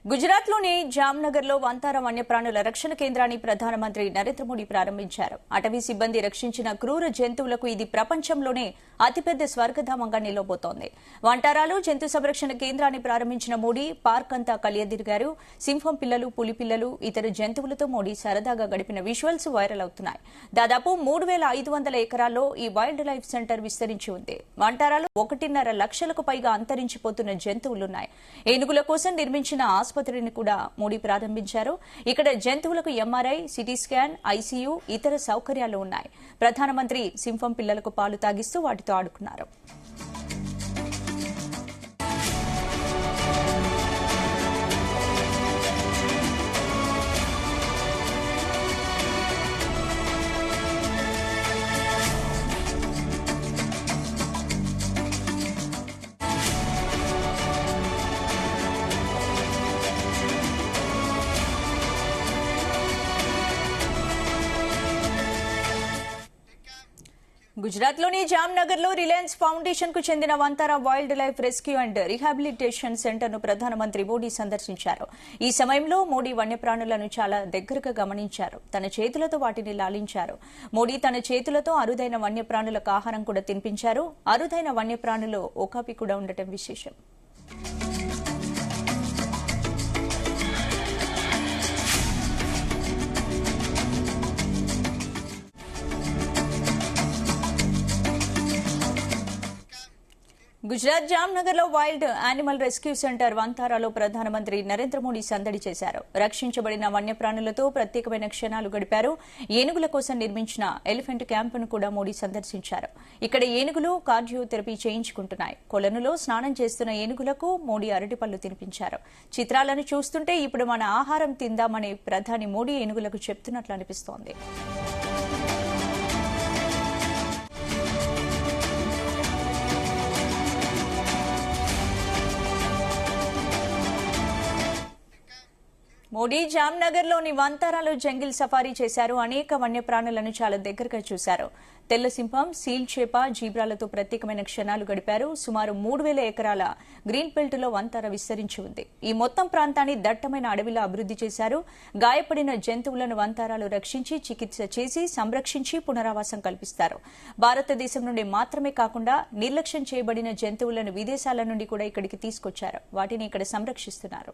గుజరాత్లోని జామ్నగర్లో వంతార వన్యప్రాణుల రక్షణ కేంద్రాన్ని ప్రధానమంత్రి నరేంద్ర మోడీ ప్రారంభించారు. అటవీ సిబ్బంది రక్షించిన క్రూర జంతువులకు ఇది ప్రపంచంలోనే అతిపెద్ద స్వర్గధామంగా నిలవబోతోంది. వంటారాలో జంతు సంరక్షణ కేంద్రాన్ని ప్రారంభించిన మోడీ పార్క్ అంతా కలియదిరిగారు. సింహం పిల్లలు, పులి పిల్లలు, ఇతర జంతువులతో మోడీ సరదాగా గడిపిన విజువల్స్ వైరల్ అవుతున్నాయి. దాదాపు 3,500 ఎకరాల్లో ఈ వైల్డ్ లైఫ్ సెంటర్ విస్తరించి ఉంది. వంటారాలో 1.5 లక్షలకు పైగా అంతరించిపోతున్న జంతువులున్నాయి. ఏనుగుల కోసం నిర్మించిన ఆసుపత్రిని కూడా మోడీ ప్రారంభించారు. ఇక్కడ జంతువులకు ఎంఆర్ఐ, సిటీ స్కాన్, ఐసీయూ, ఇతర సౌకర్యాలు ఉన్నాయి. ప్రధానమంత్రి సింహం పిల్లలకు పాలు తాగిస్తూ వాటితో ఆడుకున్నారు. గుజరాత్లోని జామ్నగర్లో రిలయన్స్ ఫౌండేషన్ కు చెందిన Vantara wild life rescue and rehabilitation సెంటర్ను ప్రధానమంత్రి మోడీ సందర్శించారు. ఈ సమయంలో మోడీ వన్యప్రాణులను చాలా దగ్గరగా గమనించారు. తన చేతులతో వాటిని లాలించారు. మోడీ తన చేతులతో అరుదైన వన్యప్రాణులకు ఆహారం కూడా తినిపించారు. అరుదైన వన్యప్రాణుల్లో ఓకాపి కూడా ఉండటం విశేషం. గుజరాత్ జామ్నగర్లో వైల్డ్ యానిమల్ రెస్క్యూ సెంటర్ వంతారాలో ప్రధానమంత్రి నరేంద్ర మోడీ సందడి చేశారు. రక్షించబడిన వన్యప్రాణులతో ప్రత్యేకమైన క్షణాలు గడిపారు. ఏనుగుల కోసం నిర్మించిన ఎలిఫెంట్ క్యాంపును కూడా మోడీ సందర్శించారు. ఇక్కడ ఏనుగులు కార్డియోథెరపీ చేయించుకుంటున్నాయి. కొలనులో స్నానం చేస్తున్న ఏనుగులకు మోడీ అరటిపళ్లు తినిపించారు. చిత్రాలను చూస్తుంటే ఇప్పుడు మన ఆహారం తిందామని ప్రధాని మోడీ ఏనుగులకు చెప్తున్నట్లు అనిపిస్తోంది. మోడీ జామ్నగర్లోని వంతారాలో జంగిల్ సఫారీ చేశారు. అనేక వన్యప్రాణులను చాలా దగ్గరగా చూశారు. తెల్ల సింహం, సీల్ చేప, జీబ్రాలతో ప్రత్యేకమైన క్షణాలు గడిపారు. సుమారు 3,000 ఎకరాల గ్రీన్ బెల్ట్లో వంతార విస్తరించి ఉంది. ఈ మొత్తం ప్రాంతాన్ని దట్టమైన అడవిలో అభివృద్ది చేశారు. గాయపడిన జంతువులను వంతారాలు రక్షించి, చికిత్స చేసి, సంరక్షించి పునరావాసం కల్పిస్తారు. భారతదేశం నుండి మాత్రమే కాకుండా నిర్లక్ష్యం చేయబడిన జంతువులను విదేశాల నుండి కూడా ఇక్కడికి తీసుకొచ్చారు. వాటిని ఇక్కడ సంరక్షిస్తున్నారు.